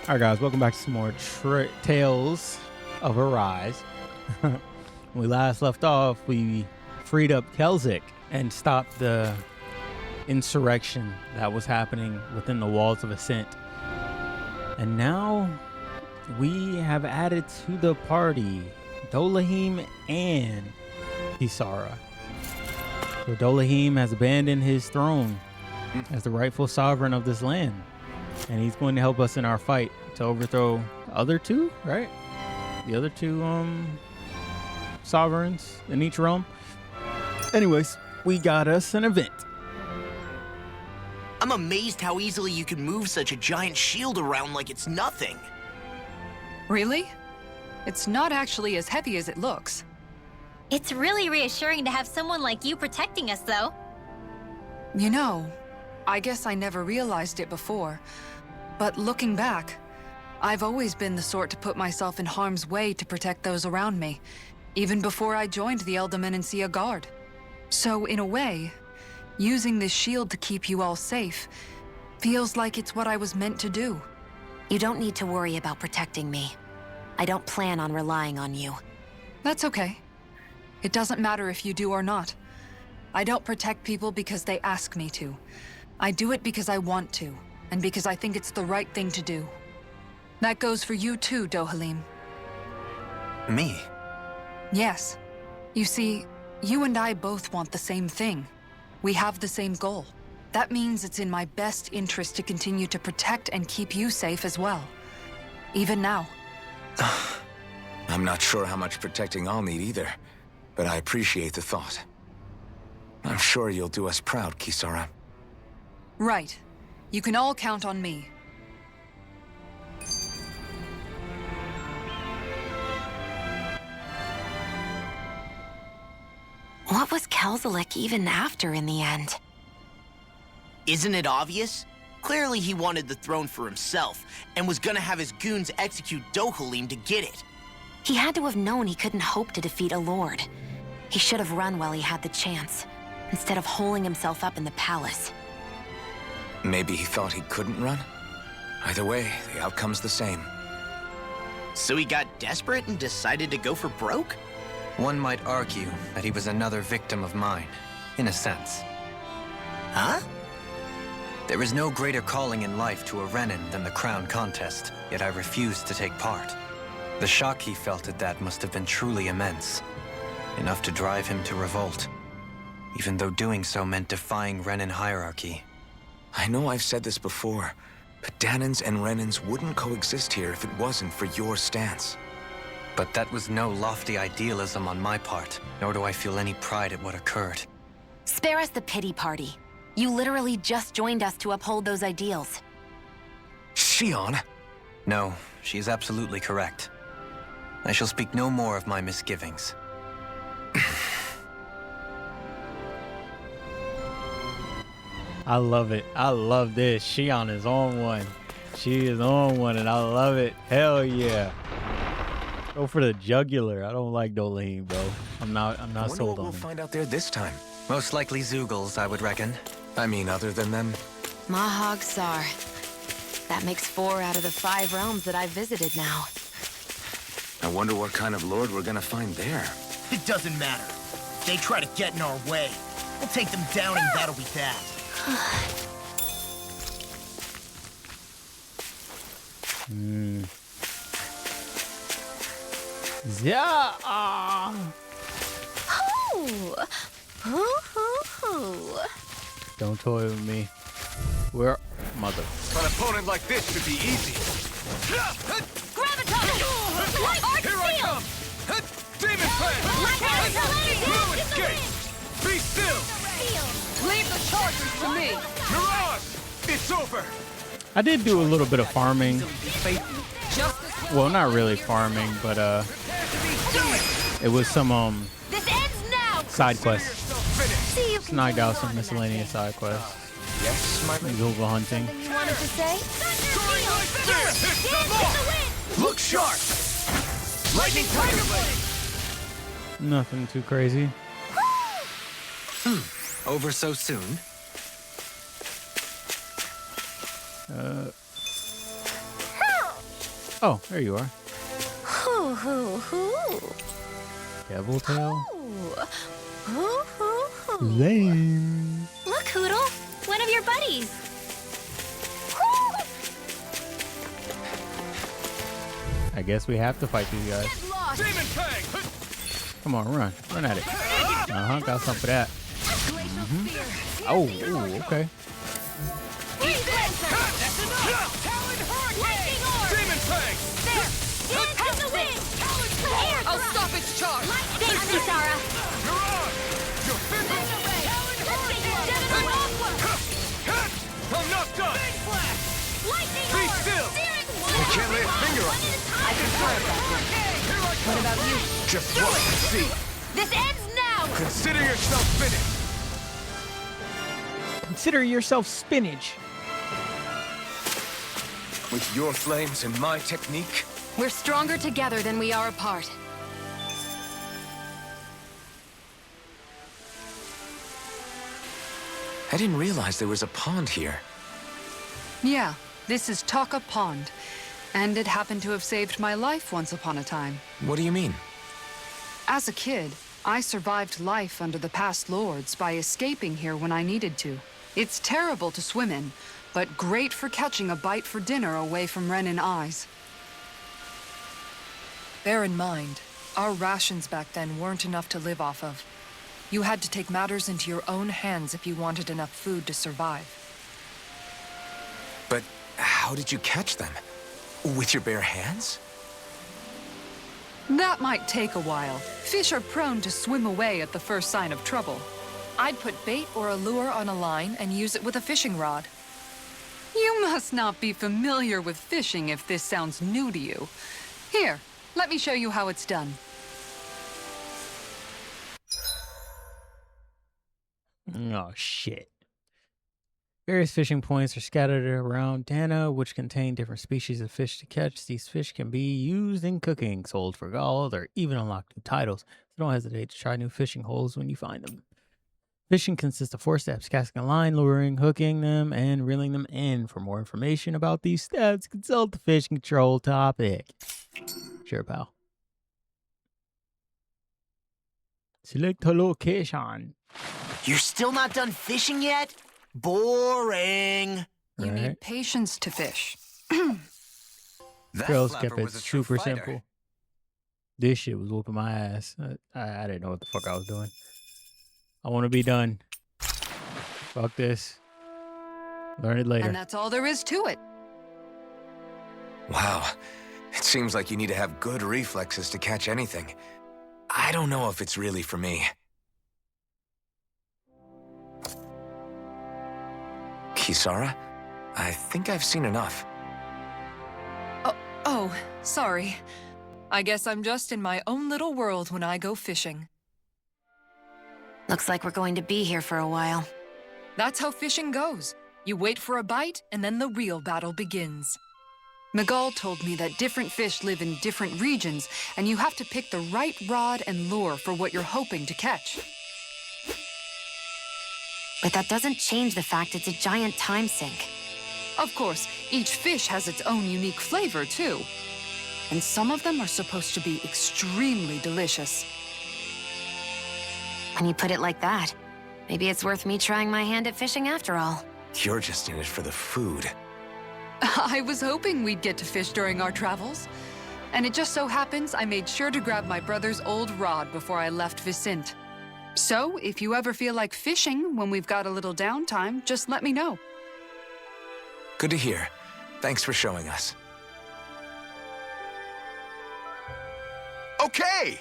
Alright guys, welcome back to some more Tales of Arise. When we last left off, we freed up Kelzik and stopped the insurrection that was happening within the walls of Ascent. And now we have added to the party Dohlim and Kisara. So Dohlim has abandoned his throne as the rightful sovereign of this land. And he's going to help us in our fight to overthrow the other two, right? The other two sovereigns in each realm. Anyways, we got us an event. I'm amazed how easily you can move such a giant shield around like it's nothing. Really? It's not actually as heavy as it looks. It's really reassuring to have someone like you protecting us, though. You know, I guess I never realized it before, but looking back, I've always been the sort to put myself in harm's way to protect those around me, even before I joined the Elder Guard. So in a way, using this shield to keep you all safe feels like it's what I was meant to do. You don't need to worry about protecting me. I don't plan on relying on you. That's okay. It doesn't matter if you do or not. I don't protect people because they ask me to. I do it because I want to, and because I think it's the right thing to do. That goes for you too, Dohlim. Me? Yes. You see, you and I both want the same thing. We have the same goal. That means it's in my best interest to continue to protect and keep you safe as well. Even now. I'm not sure how much protecting I'll need either, but I appreciate the thought. I'm sure you'll do us proud, Kisara. Right. You can all count on me. What was Kelzik even after in the end? Isn't it obvious? Clearly he wanted the throne for himself, and was gonna have his goons execute Dohlim to get it. He had to have known he couldn't hope to defeat a lord. He should have run while he had the chance, instead of holding himself up in the palace. Maybe he thought he couldn't run? Either way, the outcome's the same. So he got desperate and decided to go for broke? One might argue that he was another victim of mine, in a sense. Huh? There is no greater calling in life to a Renan than the crown contest, yet I refused to take part. The shock he felt at that must have been truly immense, enough to drive him to revolt, even though doing so meant defying Renan hierarchy. I know I've said this before, but Dahnans and Renans wouldn't coexist here if it wasn't for your stance. But that was no lofty idealism on my part, nor do I feel any pride at what occurred. Spare us the pity party. You literally just joined us to uphold those ideals. Shionne? No, she is absolutely correct. I shall speak no more of my misgivings. I love it. I love this. Shionne is on one. She is on one and I love it. Hell yeah. Go for the jugular. I don't like Dohlim, bro. I'm not sold on We'll him. find out there this time. Most likely Zeugles, I would reckon. I mean, other than them. Mahag Sar. That makes 4 out of the 5 realms that I've visited now. I wonder what kind of lord we're gonna find there. It doesn't matter. If they try to get in our way, we'll take them down and that'll be that. Yeah. Don't toy with me. We're mother. An opponent like this should be easy. Graviton! Light arc Here I field! come! Demon Plan! No escape! Be still! Leave the charges to me! Mirage! It's over! I did do a little bit of farming. Well, not really farming, but it was some This ends now! side quests. See you. Snagged out some miscellaneous side quests. Yes, my Google hunting. You wanted to say? Look sharp! Lightning Tiger Blade! Nothing too crazy. Over so soon? Oh, there you are. Hoo hoo hoo. Devil tail. Ooh. Hoo hoo hoo. Lame. Look, Hoodle, one of your buddies. Woo! I guess we have to fight these guys. Demon Fang! Come on, run at it. Got some for that. Oh, ooh, okay. That's enough! Talon Hurricane! Demon Fang! There! Dance in the wind! Air I'll thrust! stop its charge. Thanks, Nusara. You're on! Your fifth Talon Hurricane! I'm not done! Big Flash! Lightning Be orb! still! Steering I wheel! can't lay a finger on it. I can fire that. Here I come! What about you? Just watch and see. This ends now! Consider yourself finished. Consider yourself spinach. With your flames and my technique, We're stronger together than we are apart. I didn't realize there was a pond here. Yeah, this is Taka Pond. And it happened to have saved my life once upon a time. What do you mean? As a kid, I survived life under the past lords by escaping here when I needed to. It's terrible to swim in, but great for catching a bite for dinner away from Renan eyes. Bear in mind, our rations back then weren't enough to live off of. You had to take matters into your own hands if you wanted enough food to survive. But how did you catch them? With your bare hands? That might take a while. Fish are prone to swim away at the first sign of trouble. I'd put bait or a lure on a line and use it with a fishing rod. You must not be familiar with fishing if this sounds new to you. Here, let me show you how it's done. Oh, shit. Various fishing points are scattered around Dahna, which contain different species of fish to catch. These fish can be used in cooking, sold for gold, or even unlock new titles. So don't hesitate to try new fishing holes when you find them. Fishing consists of 4 steps: casting a line, luring, hooking them, and reeling them in. For more information about these steps, consult the fishing control topic. Sure, pal. Select a location. You're still not done fishing yet? Boring. You Right. need patience to fish. That Girls flapper kept it was a true super fighter. simple. This shit was whooping my ass. I didn't know what the fuck I was doing. I want to be done. Fuck this. Learn it later. And that's all there is to it. Wow. It seems like you need to have good reflexes to catch anything. I don't know if it's really for me. Kisara? I think I've seen enough. Oh, sorry. I guess I'm just in my own little world when I go fishing. Looks like we're going to be here for a while. That's how fishing goes. You wait for a bite, and then the real battle begins. Miguel told me that different fish live in different regions, and you have to pick the right rod and lure for what you're hoping to catch. But that doesn't change the fact it's a giant time sink. Of course, each fish has its own unique flavor, too. And some of them are supposed to be extremely delicious. When you put it like that, maybe it's worth me trying my hand at fishing after all. You're just in it for the food. I was hoping we'd get to fish during our travels. And it just so happens I made sure to grab my brother's old rod before I left Vicente. So, if you ever feel like fishing when we've got a little downtime, just let me know. Good to hear. Thanks for showing us. Okay!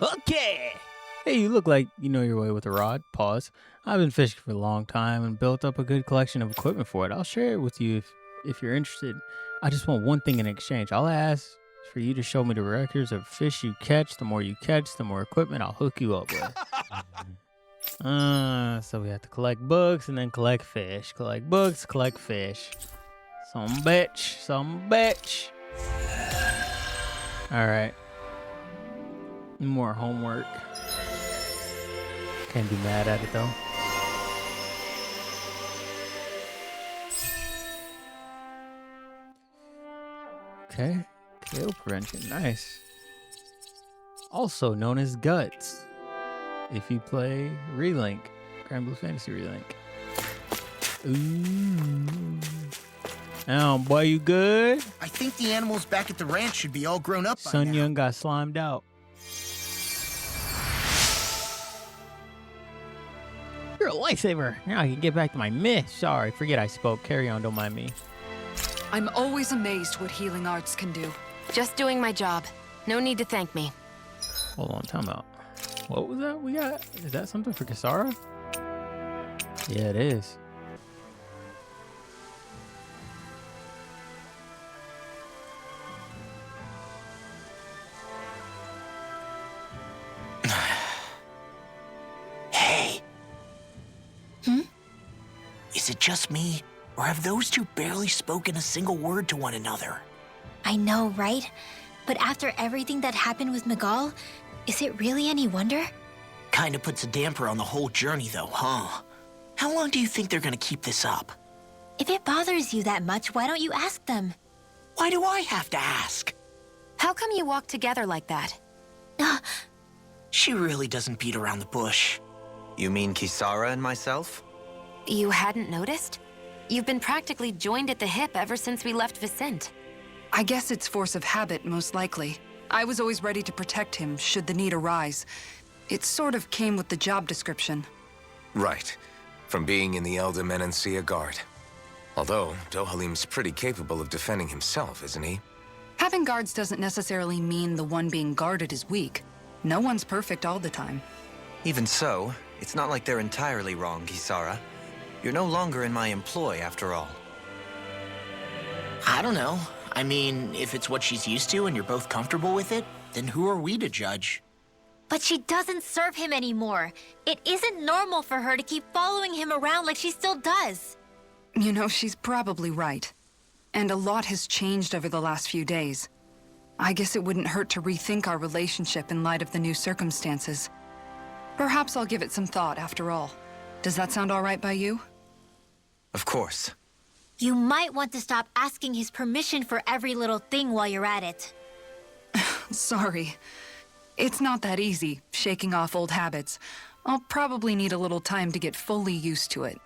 Okay. Hey, you look like you know your way with a rod. Pause. I've been fishing for a long time and built up a good collection of equipment for it. I'll share it with you if you're interested. I just want one thing in exchange. All I ask is for you to show me the records of fish you catch. The more you catch, the more equipment I'll hook you up with. So we have to collect books and then collect fish. Collect books, collect fish. Some bitch. Some bitch. All right. More homework. Can't be mad at it though. Okay. KO prevention, nice. Also known as Guts. If you play Relink, Grand Blue Fantasy Relink. Ooh. Now, boy, you good? I think the animals back at the ranch should be all grown up by Sun now. Young got slimed out. You're a lifesaver. Now I can get back to my myth. Sorry, forget I spoke. Carry on, don't mind me. I'm always amazed what healing arts can do. Just doing my job. No need to thank me. Hold on, time out. What was that we got? Is that something for Kisara? Yeah, it is. Hey. Is it just me, or have those two barely spoken a single word to one another? I know, right? But after everything that happened with Miguel, is it really any wonder? Kinda puts a damper on the whole journey, though, huh? How long do you think they're gonna keep this up? If it bothers you that much, why don't you ask them? Why do I have to ask? How come you walk together like that? She really doesn't beat around the bush. You mean Kisara and myself? You hadn't noticed? You've been practically joined at the hip ever since we left Vicente. I guess it's force of habit, most likely. I was always ready to protect him, should the need arise. It sort of came with the job description. Right. From being in the Elder Menancia Guard. Although, Dohalim's pretty capable of defending himself, isn't he? Having guards doesn't necessarily mean the one being guarded is weak. No one's perfect all the time. Even so, it's not like they're entirely wrong, Kisara. You're no longer in my employ, after all. I don't know. I mean, if it's what she's used to and you're both comfortable with it, then who are we to judge? But she doesn't serve him anymore. It isn't normal for her to keep following him around like she still does. You know, she's probably right. And a lot has changed over the last few days. I guess it wouldn't hurt to rethink our relationship in light of the new circumstances. Perhaps I'll give it some thought after all. Does that sound all right by you? Of course. You might want to stop asking his permission for every little thing while you're at it. Sorry. It's not that easy, shaking off old habits. I'll probably need a little time to get fully used to it.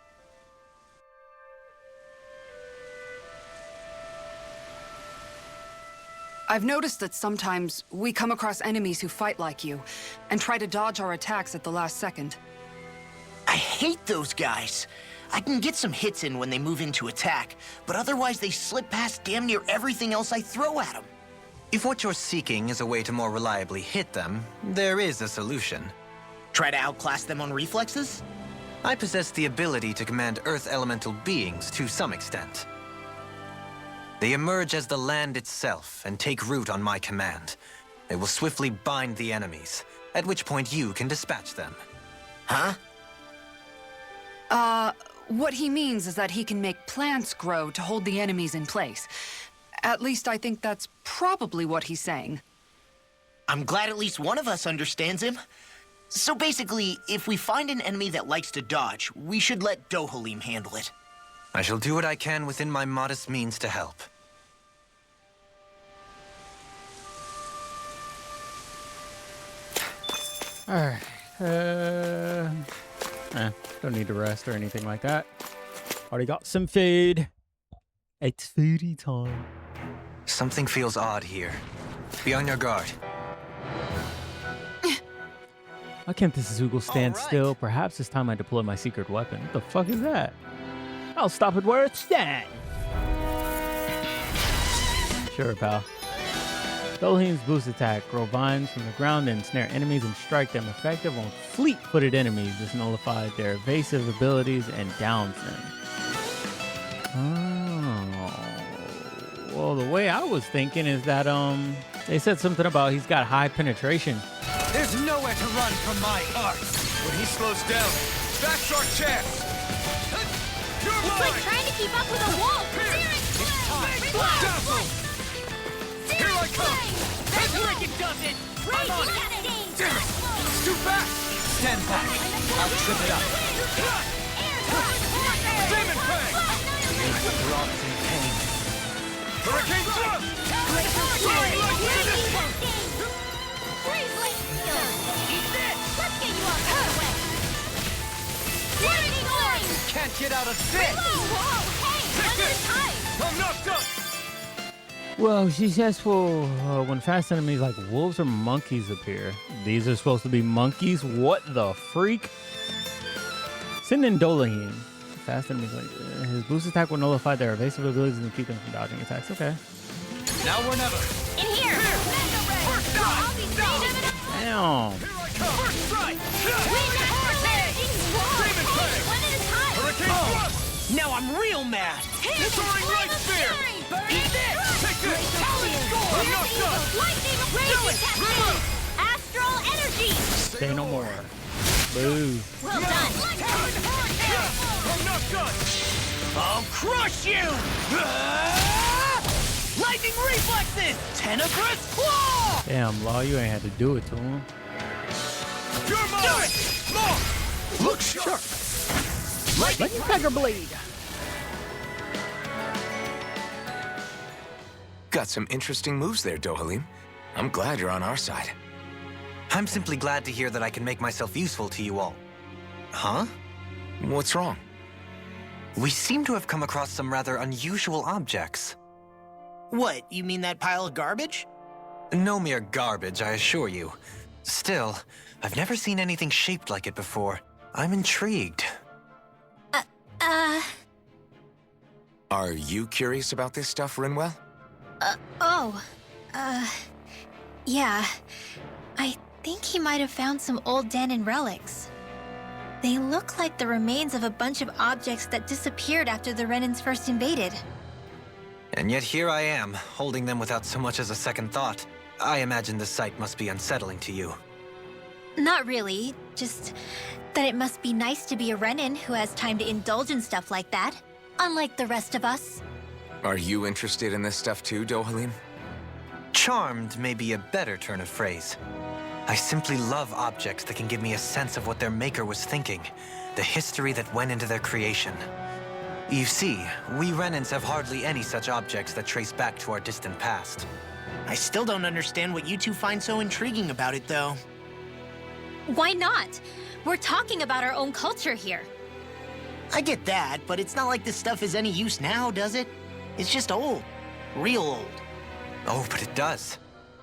I've noticed that sometimes we come across enemies who fight like you, and try to dodge our attacks at the last second. I hate those guys. I can get some hits in when they move into attack, but otherwise they slip past damn near everything else I throw at them. If what you're seeking is a way to more reliably hit them, there is a solution. Try to outclass them on reflexes? I possess the ability to command Earth elemental beings to some extent. They emerge as the land itself and take root on my command. They will swiftly bind the enemies, at which point you can dispatch them. Huh? What he means is that he can make plants grow to hold the enemies in place. At least I think that's probably what he's saying. I'm glad at least one of us understands him. So basically, if we find an enemy that likes to dodge, we should let Dohalim handle it. I shall do what I can within my modest means to help. Alright. Don't need to rest or anything like that. Already got some food. It's foodie time. Something feels odd here. Be on your guard. Why can't this Zoogle stand still? Perhaps it's time I deploy my secret weapon. What the fuck is that? I'll stop it where it stands. Sure, pal. Dohalim's boost attack. Grow vines from the ground and ensnare enemies and strike them. Effective on fleet-footed enemies. This nullifies their evasive abilities and downs them. Oh. Well, the way I was thinking is that, they said something about he's got high penetration. There's nowhere to run from my art. When he slows down, that's our chance. It's like trying to keep up with a wolf. Here I come. That's like it does it. I'm on it. Damn it. It's too fast. Stand back. I'll trip it up. Demon Fang. Throbs in pain. Hurricane Thrust. Lightning flame! Can't get out of this! Whoa, hey, one at a time! I'm knocked up! Well, successful when fast enemies like wolves or monkeys appear. These are supposed to be monkeys? What the freak? Send in Dolaheen. Fast enemies like his boost attack will nullify their evasive abilities and keep them from dodging attacks. Okay. Now or never. In here! Mega Ray! First strike! I'll be saving it up! Damn. Here I come! First strike! Demon Fang! one at a time! Hurricane thrust! Now I'm real mad. Soaring light spear! Eat this! Take this! Talon score! I'm knocked up! Lightning rage testing! Astral energy! Say no more. Boo. Well done! Talon hurricane! I'm knocked up! I'll crush you! Lightning reflexes! Tenebrous claw! Damn, Law, you ain't had to do it to him. You're mine! More! Look sharp! Lightning Tiger Blade. Got some interesting moves there, Dohalim. I'm glad you're on our side. I'm simply glad to hear that I can make myself useful to you all. Huh? What's wrong? We seem to have come across some rather unusual objects. What, you mean that pile of garbage? No mere garbage, I assure you. Still, I've never seen anything shaped like it before. I'm intrigued. Are you curious about this stuff, Rinwell? Yeah. I think he might have found some old Dahnan relics. They look like the remains of a bunch of objects that disappeared after the Renans first invaded. And yet here I am, holding them without so much as a second thought. I imagine the sight must be unsettling to you. Not really, just that it must be nice to be a Renan who has time to indulge in stuff like that, unlike the rest of us. Are you interested in this stuff too, Dohalim? Charmed may be a better turn of phrase. I simply love objects that can give me a sense of what their maker was thinking, the history that went into their creation. You see, we Renans have hardly any such objects that trace back to our distant past. I still don't understand what you two find so intriguing about it, though. Why not? We're talking about our own culture here. I get that, but it's not like this stuff is any use now, does it? It's just old. Real old. Oh, but it does.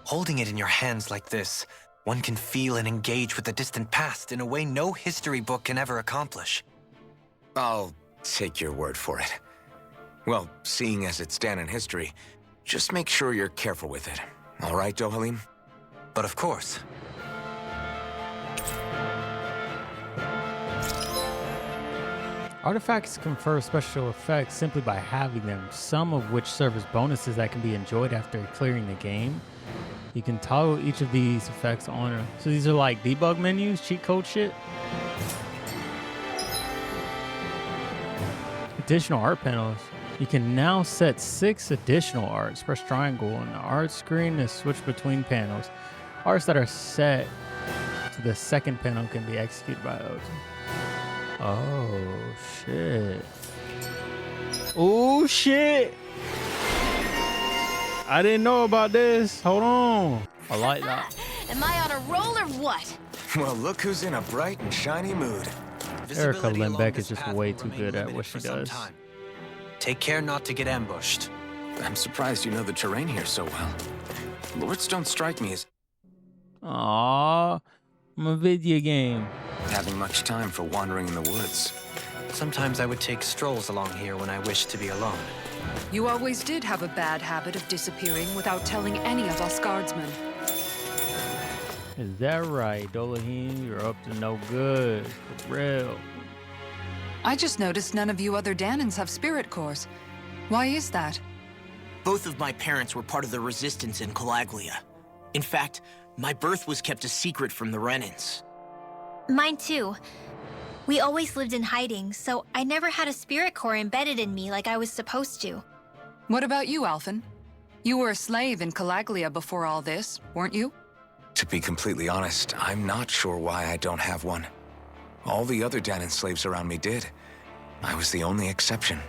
Holding it in your hands like this, one can feel and engage with the distant past in a way no history book can ever accomplish. I'll take your word for it. Well, seeing as it's Dahnan history, just make sure you're careful with it. All right, Dohalim? But of course. Artifacts confer special effects simply by having them, some of which serve as bonuses that can be enjoyed after clearing the game. You can toggle each of these effects on. So these are like debug menus, cheat code shit. Additional art panels. You can now set 6 additional arts. Press triangle on the art screen to switch between panels. Arts that are set to the second panel can be executed by those. Oh, shit. Oh, shit. I didn't know about this. Hold on. I like that. Am I on a roll or what? Well, look who's in a bright and shiny mood. Erica Visibility along Limbeck this is just path way will too remain good at limited what she for some does. time. Take care not to get ambushed. I'm surprised you know the terrain here so well. Lords don't strike me as Aww. I'm a video game. having much time for wandering in the woods. Sometimes I would take strolls along here when I wished to be alone. You always did have a bad habit of disappearing without telling any of us guardsmen. Is that right, Dolaheen? You're up to no good. For real. I just noticed none of you other Dahnans have spirit cores. Why is that? Both of my parents were part of the resistance in Calaglia. In fact, my birth was kept a secret from the Renans. Mine too. We always lived in hiding, so I never had a spirit core embedded in me like I was supposed to. What about you, Alphen? You were a slave in Calaglia before all this, weren't you? To be completely honest, I'm not sure why I don't have one. All the other Dahnan slaves around me did. I was the only exception.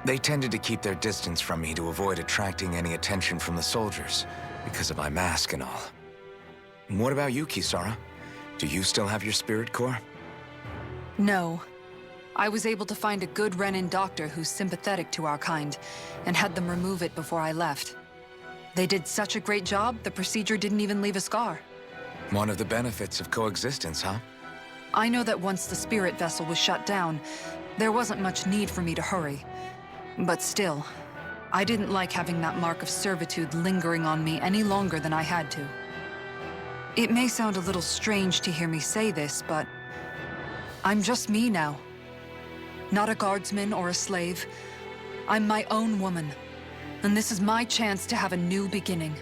They tended to keep their distance from me to avoid attracting any attention from the soldiers, because of my mask and all. What about you, Kisara? Do you still have your spirit core? No. I was able to find a good Renan doctor who's sympathetic to our kind, and had them remove it before I left. They did such a great job, the procedure didn't even leave a scar. One of the benefits of coexistence, huh? I know that once the spirit vessel was shut down, there wasn't much need for me to hurry. But still, I didn't like having that mark of servitude lingering on me any longer than I had to. It may sound a little strange to hear me say this, but I'm just me now. Not a guardsman or a slave. I'm my own woman, and this is my chance to have a new beginning.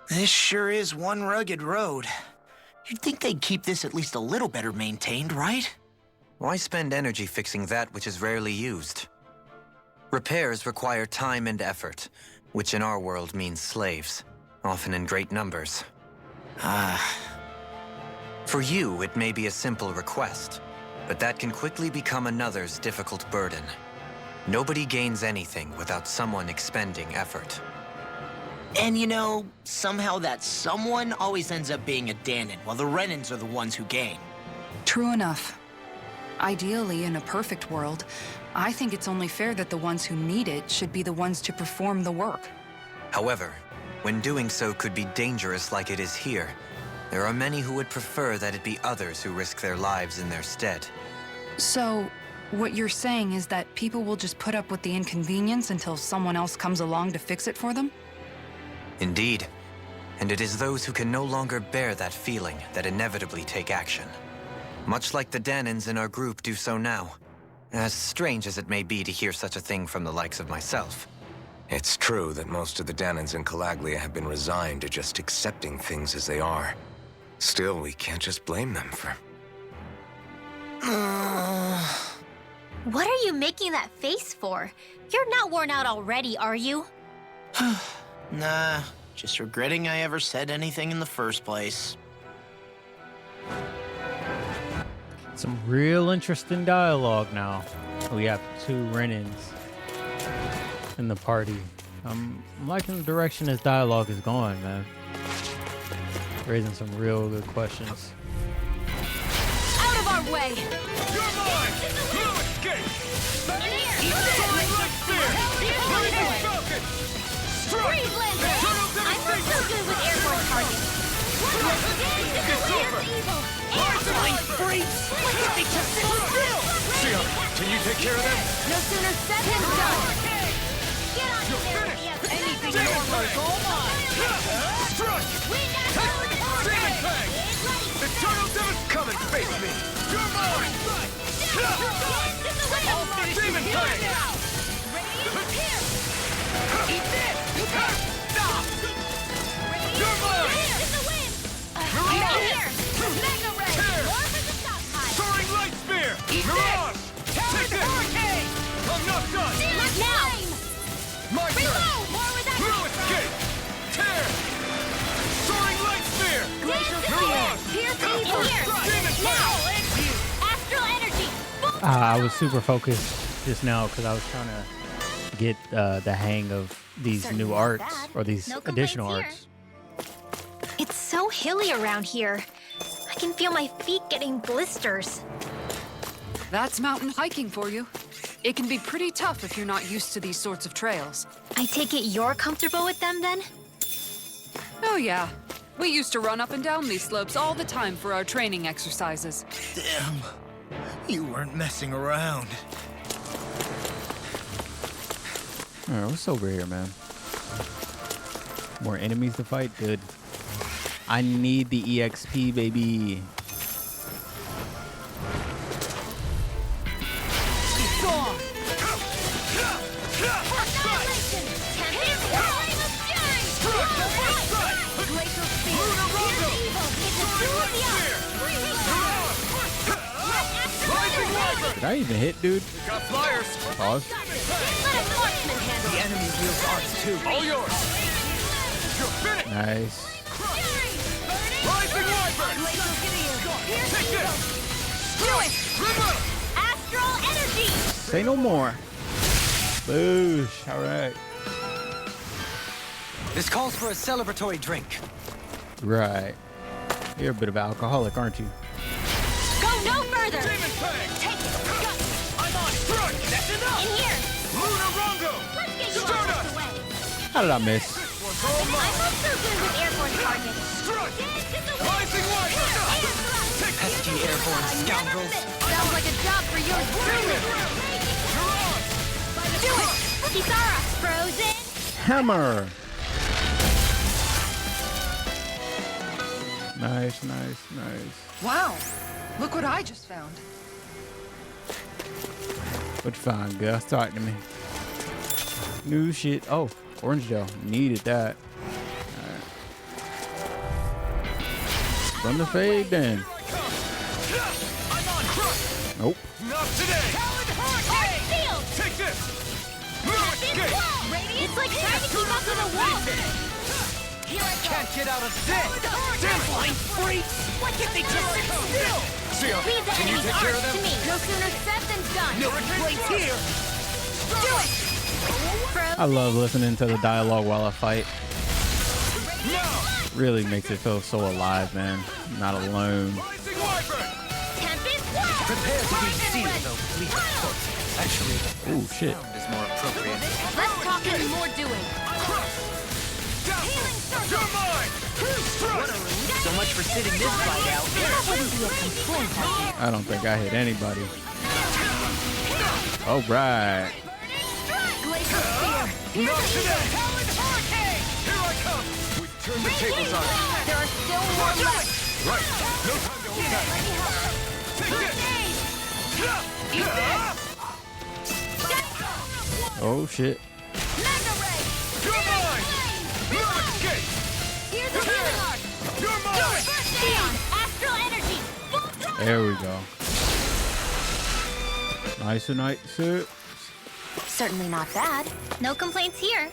This sure is one rugged road. You'd think they'd keep this at least a little better maintained, right? Why spend energy fixing that which is rarely used? Repairs require time and effort, which in our world means slaves, often in great numbers. For you, it may be a simple request, but that can quickly become another's difficult burden. Nobody gains anything without someone expending effort. And you know, somehow that someone always ends up being a Dahnan, while the Renans are the ones who gain. True enough. Ideally, in a perfect world, I think it's only fair that the ones who need it should be the ones to perform the work. However, when doing so could be dangerous like it is here, there are many who would prefer that it be others who risk their lives in their stead. So, what you're saying is that people will just put up with the inconvenience until someone else comes along to fix it for them? Indeed. And it is those who can no longer bear that feeling that inevitably take action. Much like the Dahnans in our group do so now. As strange as it may be to hear such a thing from the likes of myself. It's true that most of the Dahnans in Calaglia have been resigned to just accepting things as they are. Still, we can't just blame them for... What are you making that face for? You're not worn out already, are you? Nah, just regretting I ever said anything in the first place. Some real interesting dialogue now. We have two Renans in the party. I'm liking the direction this dialogue is going, man. Raising some real good questions. Out of our way! You're mine! No escape! Soaring like fear! Blazing falcon! Strike! Freeze Lancer! Turtle Devil I'm not so good with airborne targets. It's over! Flying freaks! Why can't they just sit still? Shionne, can you take care of them? No sooner said than done! Get on You're there, finished! Anything Demon more Fang! is all mine! Strike! Demon Fang! The Turtle Devil, come and face me! You're mine! I'll finish you Demon here Fang! now! Eat this! You're mine! Here! Mega Ray! Soaring Light Spear! Eat Mirage! Take this! Hurricane! I'm not done! Now! My turn! Reload! More with that! No escape! Tear! Soaring Light Spear! Glacial Mirage! Pierce evil! Demon Fang! Astral energy! I was super focused just now because I was trying to get the hang of these Certainly new not arts, bad. or these No additional complaints arts. It's so hilly around here. I can feel my feet getting blisters. That's mountain hiking for you. It can be pretty tough if you're not used to these sorts of trails. I take it you're comfortable with them then? Oh yeah. We used to run up and down these slopes all the time for our training exercises. Damn. You weren't messing around. All right, what's over here, man? More enemies to fight? Good. I need the EXP, baby. Gone! Annihilation! Tempest Flame of Fury! Glacial Spear! Pierce evil! It's a duel of the arts! Did I even hit, dude? Got flyers! Pause. Let a marksman handle The enemy wields arts too. All yours! You're finished! Nice. Rising Wyvern! Glacial Spear! Pierce Take evil! this! Do it! Remote! Astral energy! Say no more. Boosh. All right. This calls for a celebratory drink. Right. You're a bit of an alcoholic, aren't you? Go no further! Demon Fang! Take it! Go! I'm on it! Strike! That's enough! In here! Luna Rongo! Let's get you Start out of us! the way! How did I miss? This one's all I'm mine! also good with airborne targets. Strike! Get the way! Rising Wire! Take this! Pesky airborne scoundrels. Sounds like a job for yours truly! You're on! Do it! Kisara! Frozen! Hammer. Nice, nice, nice. Wow. Look what I just found. What you find, Gus? Talk to me. New shit. Oh, orange gel. Needed that. Alright. Run the fade then. I'm on crush! Nope. Not today! Talon Hurricane! Field! Take this! Move escape! It's like trying to keep up with a wall! Here I go. Can't get out of this! Damn it! Blind freaks! Why can't they just sit still? Shionne, Leave the can you enemy's take care of arms them? to me. No sooner said than done. No complaints here. Do it! I love listening to the dialogue while I fight. Now! Really makes it feel so alive, man. Not alone. Rising Wyvern! Tempest Blast! Prepare to be sealed, though, fleet of foot. Actually, Ooh, shit. sound is more appropriate. Let's talk and more doing. Crush! Dazzle! You're mine! Strike! So much for sitting this fight out. That wouldn't be a complaint. I don't think I hit anybody. Oh, right. Glacial Spear! Not today! Talon Hurricane! Here I come! We turn the tables on you. There are still more left. Right! No time to hold back! Take this! Oh, shit. Mega Ray! You're mine! No escape! Here's the healing arc! You're mine! Shionne! Astral Energy! Full throttle! There we go. Nice and nice. Sir. Certainly not bad. No complaints here.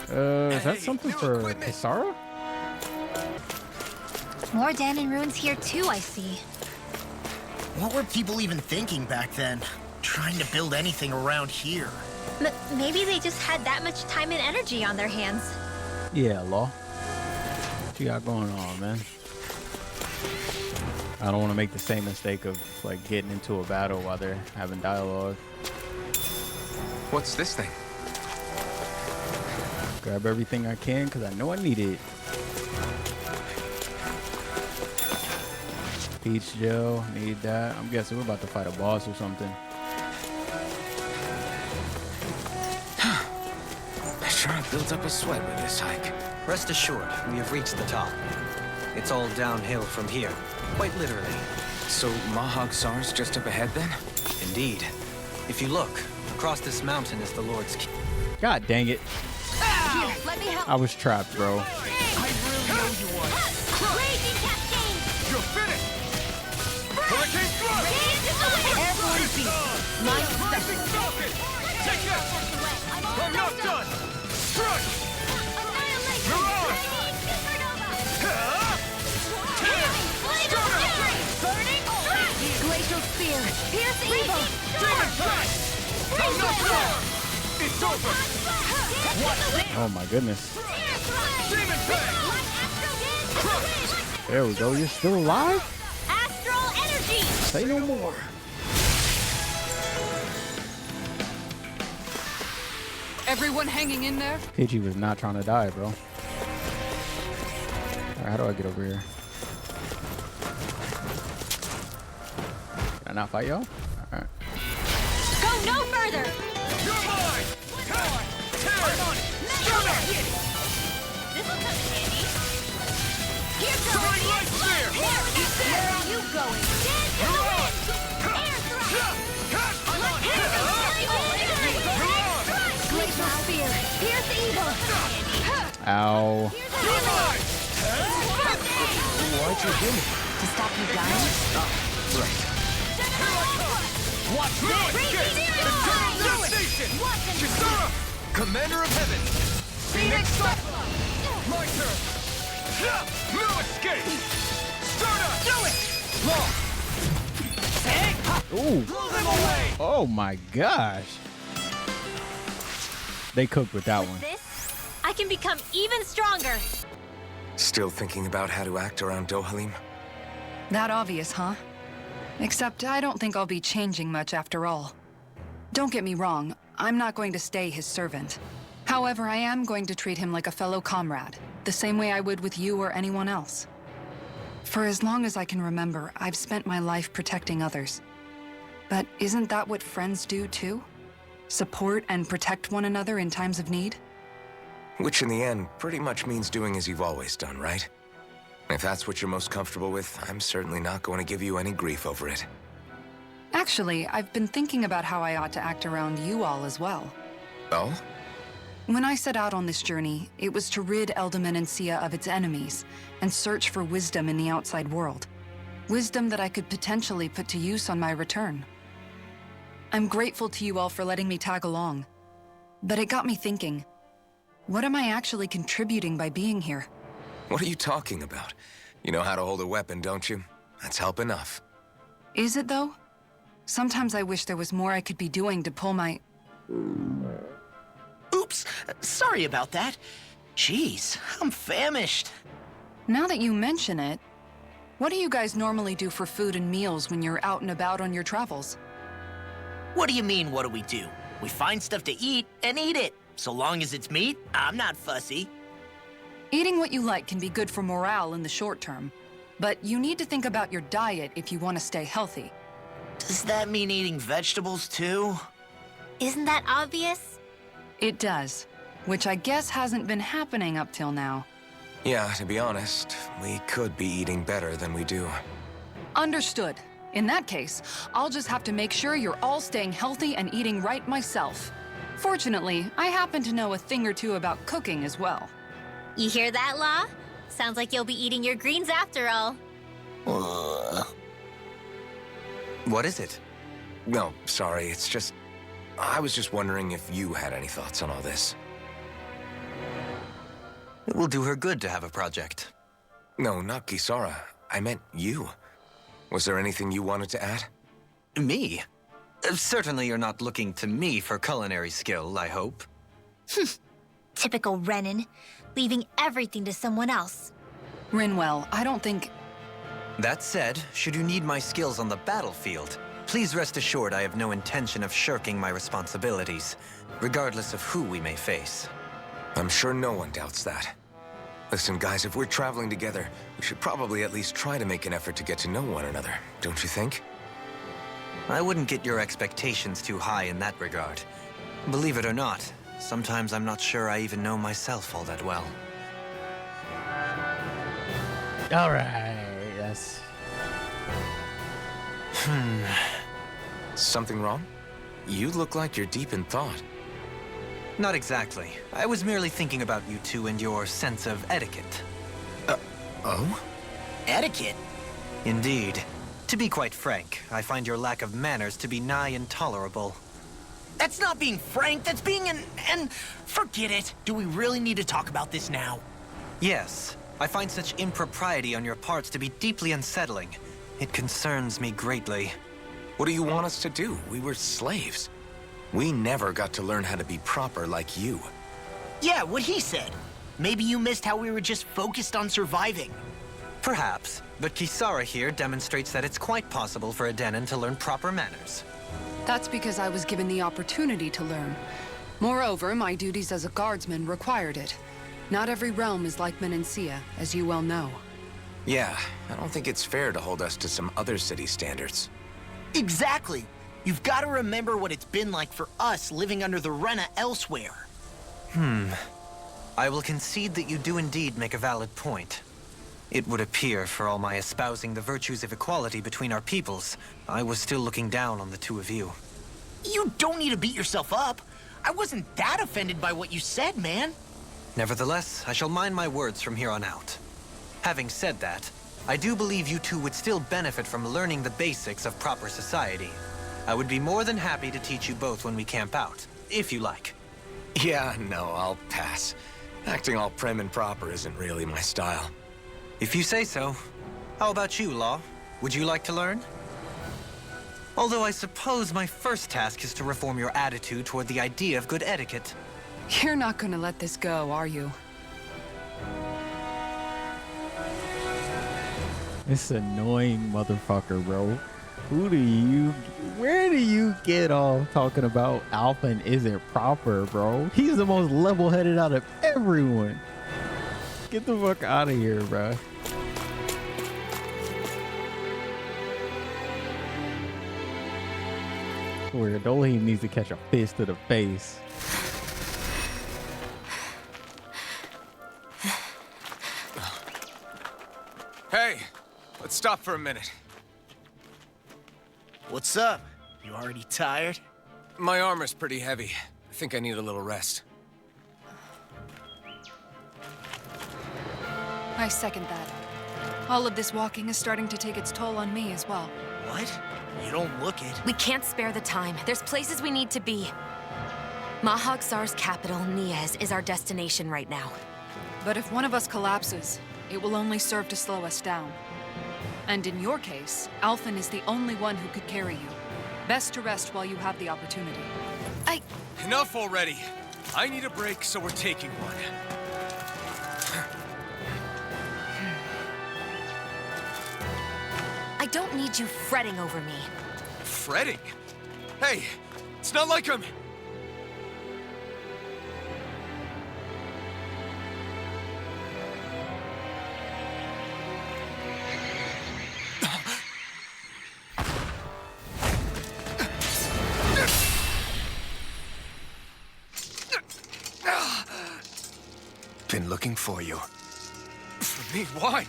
Is that something for Kisara? More Dan and runes here too, I see. What were people even thinking back then? Trying to build anything around here. Maybe they just had that much time and energy on their hands. Yeah, Law. What you got going on, man? I don't want to make the same mistake of like getting into a battle while they're having dialogue. What's this thing? Grab everything I can because I know I need it. Peach gel, need that. I'm guessing we're about to fight a boss or something. I sure built up a sweat with this hike. Rest assured, we have reached the top. It's all downhill from here, quite literally. So Mahag Sar's just up ahead then? Indeed. If you look, across this mountain is the Lord's Key. God dang it. Here, let me help. I was trapped, bro. Raging Cascade! You're finished! Hurricane Thrust! Airborne It's Beast. on! Mine Rising special. Falcon! Take that! I'm not done! Strike! You're on! Glacial Spear. Pierce evil. Demon Fang! I'm not done! It's over! Oh my goodness. Demon Fang! There we go. You're still alive? Astral Energy! Say no more. Everyone hanging in there? Pidgey was not trying to die, bro. All right, how do I get over here? Can I not fight y'all? All right. Go no further! You're mine! I'm on it! Stun it! This will come in handy. Here's the Throwing light spear! Where are you going? Dance in the wind! Air thrust! I'm on it! Glacial Spear. Pierce evil. Ow. You're mine! Why'd you do me? To stop you dying? Right. Watch this! Eternal devastation! Kisara! Commander of Heaven! Phoenix Cyclone! My turn! No escape! Stardust! Do it! Law! Ooh. Blow them away! Oh my gosh. They cooked with that one. This, I can become even stronger. Still thinking about how to act around Dohalim? That obvious, huh? Except I don't think I'll be changing much after all. Don't get me wrong, I'm not going to stay his servant. However, I am going to treat him like a fellow comrade, the same way I would with you or anyone else. For as long as I can remember, I've spent my life protecting others. But isn't that what friends do too? Support and protect one another in times of need? Which in the end pretty much means doing as you've always done, right? If that's what you're most comfortable with, I'm certainly not going to give you any grief over it. Actually, I've been thinking about how I ought to act around you all as well. Oh? When I set out on this journey, it was to rid Elda of its enemies and search for wisdom in the outside world. Wisdom that I could potentially put to use on my return. I'm grateful to you all for letting me tag along. But it got me thinking, what am I actually contributing by being here? What are you talking about? You know how to hold a weapon, don't you? That's help enough. Is it though? Sometimes I wish there was more I could be doing to pull my... Oops, sorry about that. Jeez, I'm famished. Now that you mention it, what do you guys normally do for food and meals when you're out and about on your travels? What do you mean, what do we do? We find stuff to eat and eat it. So long as it's meat, I'm not fussy. Eating what you like can be good for morale in the short term, but you need to think about your diet if you want to stay healthy. Does that mean eating vegetables too? Isn't that obvious? It does, which I guess hasn't been happening up till now. Yeah, to be honest, we could be eating better than we do. Understood. In that case, I'll just have to make sure you're all staying healthy and eating right myself. Fortunately, I happen to know a thing or two about cooking as well. You hear that, Law? Sounds like you'll be eating your greens after all. What is it? No, sorry, it's just... I was just wondering if you had any thoughts on all this. It will do her good to have a project. No, not Kisara. I meant you. Was there anything you wanted to add? Me? Certainly you're not looking to me for culinary skill, I hope. Typical Renan, leaving everything to someone else. Rinwell, I don't think... That said, should you need my skills on the battlefield, please rest assured I have no intention of shirking my responsibilities, regardless of who we may face. I'm sure no one doubts that. Listen, guys, if we're traveling together, we should probably at least try to make an effort to get to know one another, don't you think? I wouldn't get your expectations too high in that regard. Believe it or not, sometimes I'm not sure I even know myself all that well. All right, that's... Something wrong? You look like you're deep in thought. Not exactly. I was merely thinking about you two and your sense of etiquette. Oh? Etiquette? Indeed. To be quite frank, I find your lack of manners to be nigh intolerable. That's not being frank, that's being forget it. Do we really need to talk about this now? Yes. I find such impropriety on your parts to be deeply unsettling. It concerns me greatly. What do you want us to do? We were slaves. We never got to learn how to be proper like you. Yeah, what he said. Maybe you missed how we were just focused on surviving. Perhaps, but Kisara here demonstrates that it's quite possible for a Denon to learn proper manners. That's because I was given the opportunity to learn. Moreover, my duties as a guardsman required it. Not every realm is like Menancia, as you well know. Yeah, I don't think it's fair to hold us to some other city standards. Exactly. You've got to remember what it's been like for us living under the Rena elsewhere. I will concede that you do indeed make a valid point. It would appear, for all my espousing the virtues of equality between our peoples, I was still looking down on the two of you. You don't need to beat yourself up. I wasn't that offended by what you said, man. Nevertheless, I shall mind my words from here on out. Having said that, I do believe you two would still benefit from learning the basics of proper society. I would be more than happy to teach you both when we camp out, if you like. Yeah, no, I'll pass. Acting all prim and proper isn't really my style. If you say so. How about you, Law? Would you like to learn? Although I suppose my first task is to reform your attitude toward the idea of good etiquette. You're not gonna let this go, are you? This annoying motherfucker, bro. Where do you get off talking about Alphen isn't proper, bro? He's the most level-headed out of everyone. Get the fuck out of here, bro. Where Dohim needs to catch a fist to the face. Hey, let's stop for a minute. What's up? You already tired? My armor's pretty heavy. I think I need a little rest. I second that. All of this walking is starting to take its toll on me as well. What? You don't look it. We can't spare the time. There's places we need to be. Mahag-Sar's capital, Niez, is our destination right now. But if one of us collapses, it will only serve to slow us down. And in your case, Alphen is the only one who could carry you. Best to rest while you have the opportunity. Enough already. I need a break, so we're taking one. I don't need you fretting over me. Fretting? Hey, it's not like I'm... Been looking for you. For me? Why?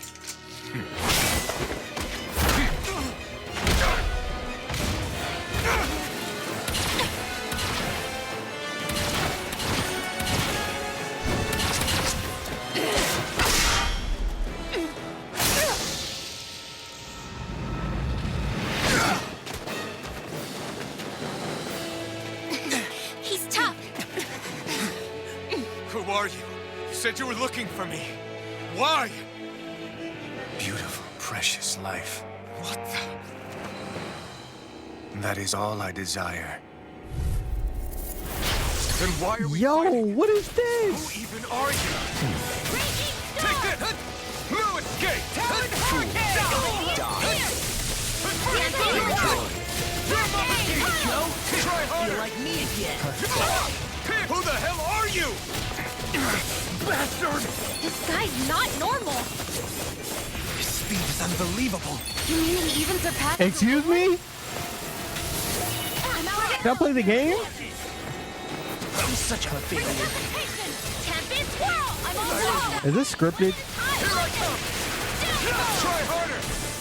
He's tough. Who are you? You said you were looking for me. Why? Beautiful, precious life. What the... That is all I desire. Then why are we Yo, fighting? what is this? Who even are you? Take that! No escape! Try harder! You're like me again. Who the hell are you? Bastard! This guy's not normal. His speed is unbelievable. You mean he even surpassed? Excuse me? Can I play the game? I'm such a failure. Tempest swirl. I'm on the wall. Is this scripted? Here I come! Try harder!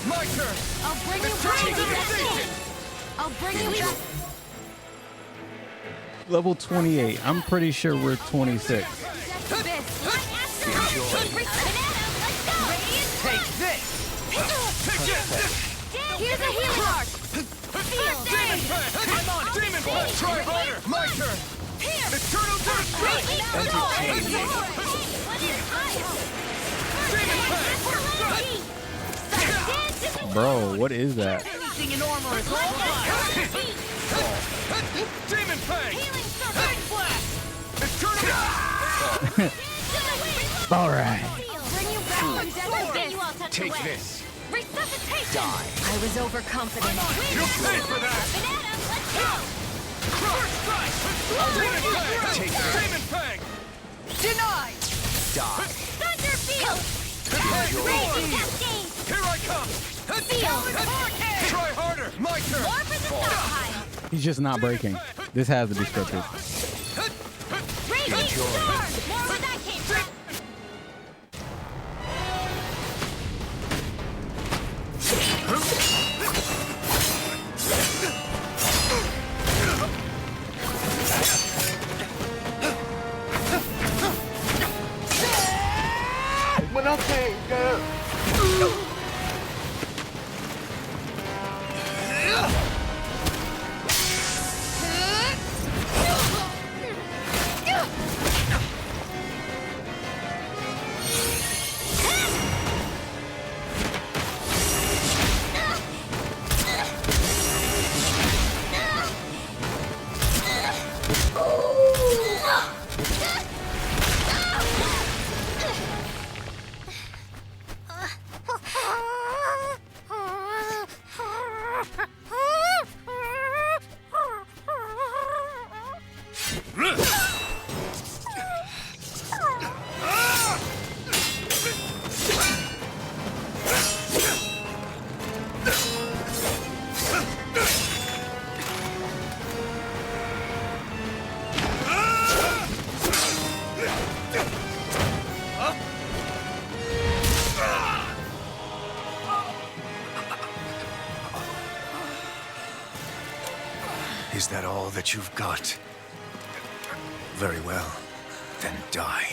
My turn! I'll bring you back. I'll bring you back. Level 28. I'm pretty sure we're 26. Take this! Take it! Here's a healing arc. Demon Pack! I'm on it! Demon Pack! Try harder! My turn! Eternal Death! Demon Pack! Bro, what is that? Anything in armor is all mine! Demon Pack! Eternal All right. Take this. Resuscitation. I was overconfident. You'll pay for that! First strike! Demon Pack! Take Demon Pack! Denied! Thunderfield. Raging cascade. Here I come! Try harder! My turn! More for the stockpile. He's just not breaking. This has to be scripted. Raging storm. More where that came from. When I came down. Is that all that you've got? Very well. Then die.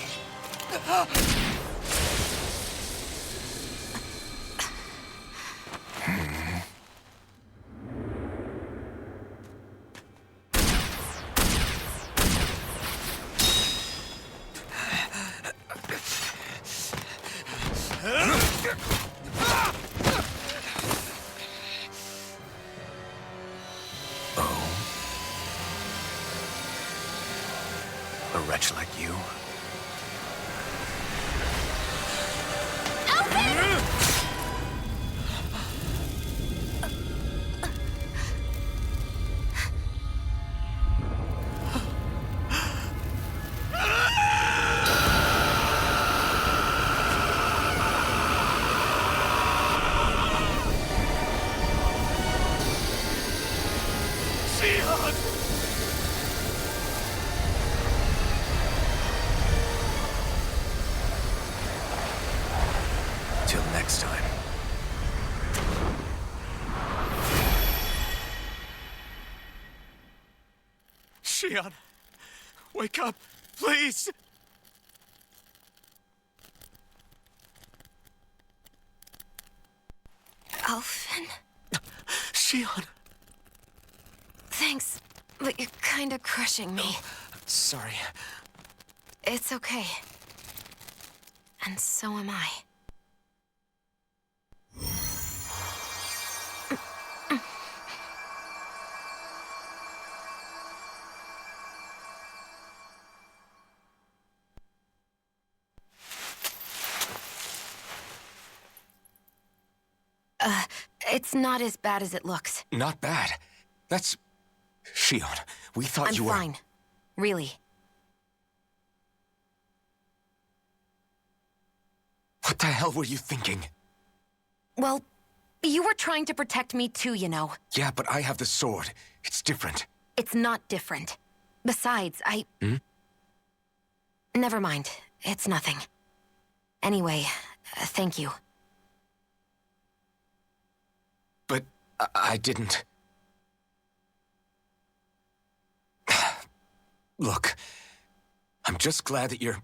A wretch like you? Till next time. Shionne, wake up, please! Alphen? Shionne! Thanks, but you're kinda crushing me. Sorry. It's okay. And so am I. It's not as bad as it looks. Not bad. That's... Shionne, we thought you were... I'm fine. Really. What the hell were you thinking? Well, you were trying to protect me too, you know. Yeah, but I have the sword. It's different. It's not different. Besides, Never mind. It's nothing. Anyway, thank you. But I didn't... Look, I'm just glad that you're...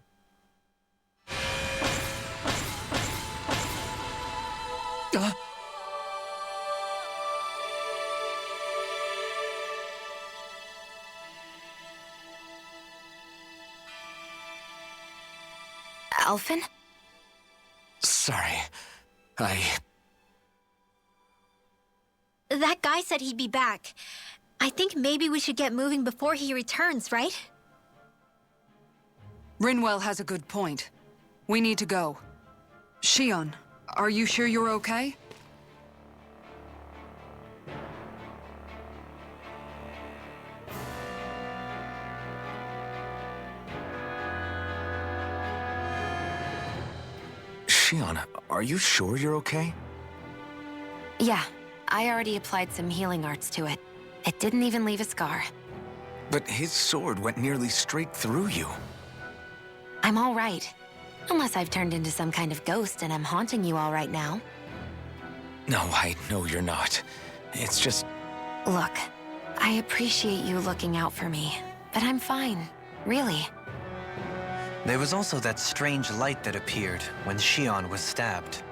Alphen? Sorry. That guy said he'd be back. I think maybe we should get moving before he returns, right? Rinwell has a good point. We need to go. Shionne, are you sure you're okay? Shionne, are you sure you're okay? Yeah, I already applied some healing arts to it. It didn't even leave a scar. But his sword went nearly straight through you. I'm all right. Unless I've turned into some kind of ghost and I'm haunting you all right now. No, I know you're not. It's just... Look, I appreciate you looking out for me, but I'm fine, really. There was also that strange light that appeared when Shionne was stabbed.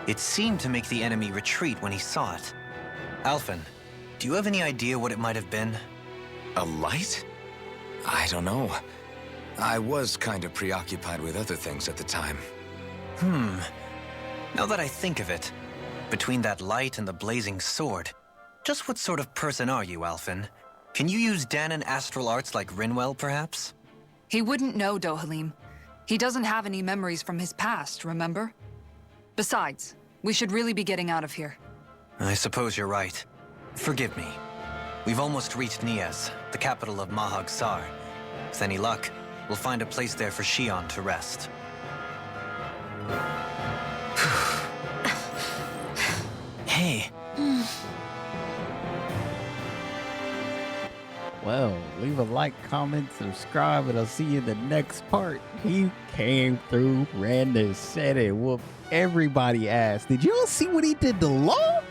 It seemed to make the enemy retreat when he saw it. Alphen, do you have any idea what it might have been? A light? I don't know. I was kind of preoccupied with other things at the time. Now that I think of it, between that light and the blazing sword, just what sort of person are you, Alphen? Can you use Dahna and astral arts like Rinwell, perhaps? He wouldn't know, Dohalim. He doesn't have any memories from his past, remember? Besides, we should really be getting out of here. I suppose you're right. Forgive me. We've almost reached Nias, the capital of Mahag Sar. With any luck, we'll find a place there for Shionne to rest. Hey. Well, leave a like, comment, subscribe, and I'll see you in the next part. He came through, ran this set, and whooped everybody ass. Did you all see what he did to Law?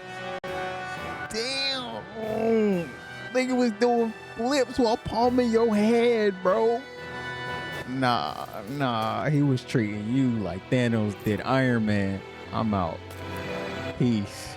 Damn. nigga was doing flips while palming your head, bro. Nah, he was treating you like Thanos did Iron Man. I'm out. Peace.